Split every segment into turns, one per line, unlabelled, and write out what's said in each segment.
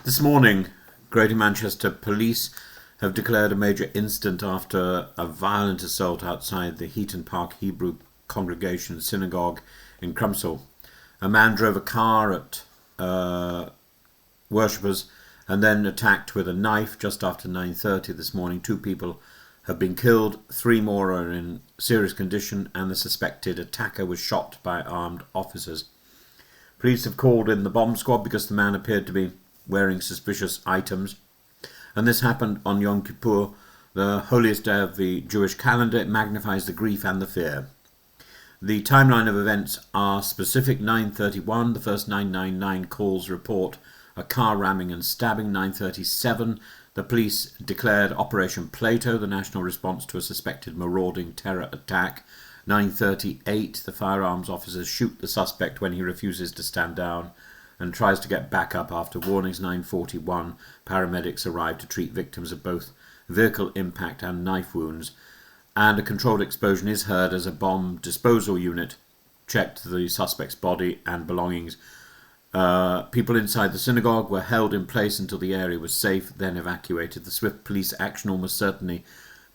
This morning, Greater Manchester Police have declared a major incident after a violent assault outside the Heaton Park Hebrew congregation synagogue in Kraos. A man drove a car at worshippers and then attacked with a knife just after 9:30 this morning. 2 people have been killed, 3 more are in serious condition, and the suspected attacker was shot by armed officers. Police have called in the bomb squad because the man appeared to be wearing suspicious items, and this happened on Yom Kippur, the holiest day of the Jewish calendar. It magnifies the grief and the fear. The timeline of events are specific. 9:31, the first 999 calls report a car ramming and stabbing. 9:37, the police declared Operation Plato, the national response to a suspected marauding terror attack. 9:38, the firearms officers shoot the suspect when he refuses to stand down and tries to get back up after warnings. 9:41, paramedics arrive to treat victims of both vehicle impact and knife wounds, and a controlled explosion is heard as a bomb disposal unit checked the suspect's body and belongings. People inside the synagogue were held in place until the area was safe, then evacuated. The swift police action almost certainly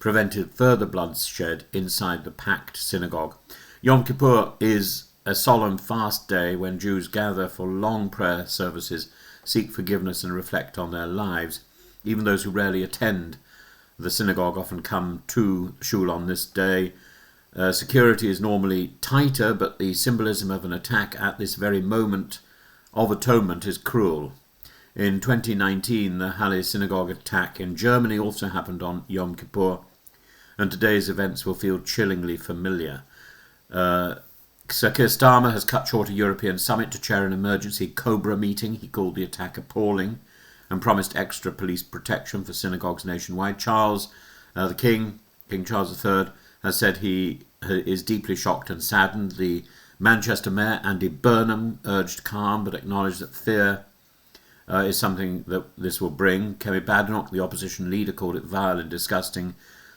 prevented further bloodshed inside the packed synagogue. Yom Kippur is a solemn fast day when Jews gather for long prayer services, seek forgiveness and reflect on their lives. Even those who rarely attend the synagogue often come to shul on this day. Security is normally tighter, but the symbolism of an attack at this very moment of atonement is cruel. In 2019, the Halle synagogue attack in Germany also happened on Yom Kippur, and today's events will feel chillingly familiar. Sir Keir Starmer has cut short a European summit to chair an emergency Cobra meeting. He called the attack appalling and promised extra police protection for synagogues nationwide. Charles, the King Charles III, has said he is deeply shocked and saddened. The Manchester Mayor, Andy Burnham, urged calm but acknowledged that fear is something that this will bring. Kemi Badenoch, the opposition leader, called it vile and disgusting.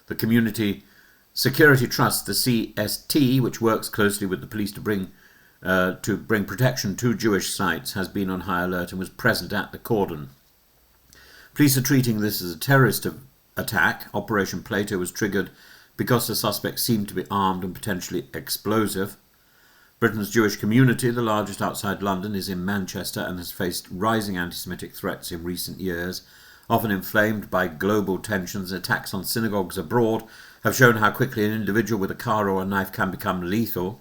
The Community Security Trust, the CST, which works closely with the police to bring protection to Jewish sites, has been on high alert and was present at the cordon. Police are treating this as a terrorist attack. Operation Plato was triggered because the suspect seemed to be armed and potentially explosive. Britain's Jewish community, the largest outside London, is in Manchester and has faced rising anti-Semitic threats in recent years. Often inflamed by global tensions, attacks on synagogues abroad have shown how quickly an individual with a car or a knife can become lethal.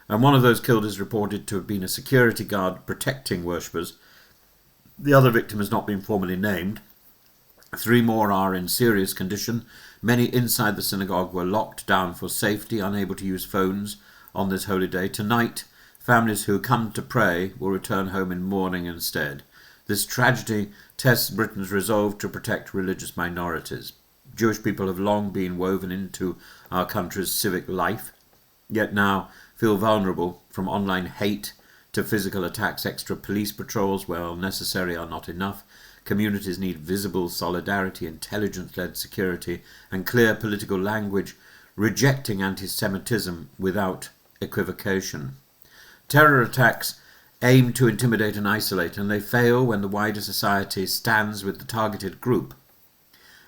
And one of those killed is reported to have been a security guard protecting worshippers. The other victim has not been formally named. 3 more are in serious condition. Many inside the synagogue were locked down for safety, unable to use phones on this holy day. Tonight, families who come to pray will return home in mourning instead. This tragedy tests Britain's resolve to protect religious minorities. Jewish people have long been woven into our country's civic life, yet now feel vulnerable. From online hate to physical attacks, extra police patrols, while necessary, are not enough. Communities need visible solidarity, intelligence-led security, and clear political language, rejecting anti-Semitism without equivocation. Terror attacks aim to intimidate and isolate, and they fail when the wider society stands with the targeted group.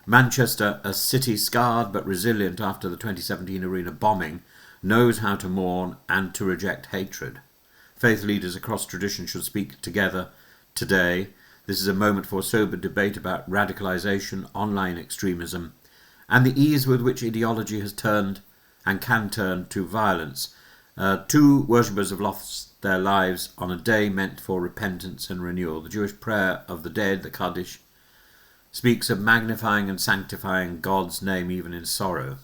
Manchester, a city scarred but resilient after the 2017 arena bombing, knows how to mourn and to reject hatred. Faith leaders across tradition should speak together today. This is a moment for sober debate about radicalization, online extremism, and the ease with which ideology has turned and can turn to violence. 2 worshippers have lost their lives on a day meant for repentance and renewal. The Jewish prayer of the dead, the Kaddish, speaks of magnifying and sanctifying God's name even in sorrow.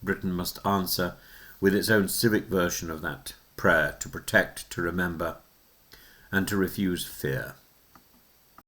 Britain must answer with its own civic version of that prayer, to protect, to remember, and to refuse fear.